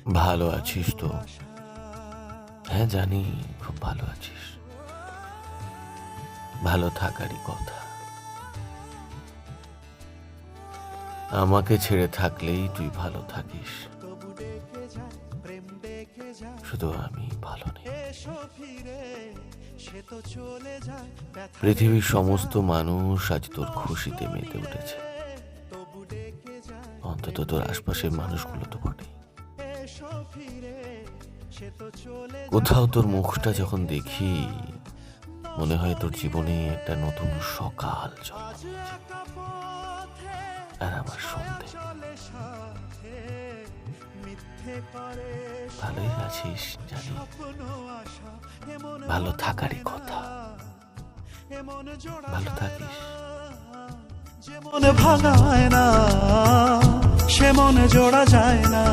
ভালো আছিস তো? হ্যাঁ জানি, খুব ভালো আছিস। ভালো থাকারই কথা। আমাকে ছেড়ে থাকলেই তুই ভালো থাকিস, শুধু আমি ভালো নেই। পৃথিবীর সমস্ত মানুষ আজ তোর খুশিতে মেতে উঠেছে, অন্তত তোর আশপাশের মানুষগুলো তো বটে। কোথাও তোর মুখটা যখন দেখি, মনে হয় তোর জীবনে একটা নতুন সকাল জন্ম নিয়েছে। আর আমার সন্ধে। ভালোই আছিস জানি, ভালো থাকারই কথা। ভালো থাকিস। যে মনে ভাঙায় না, সে মনে জোড়া যায় না।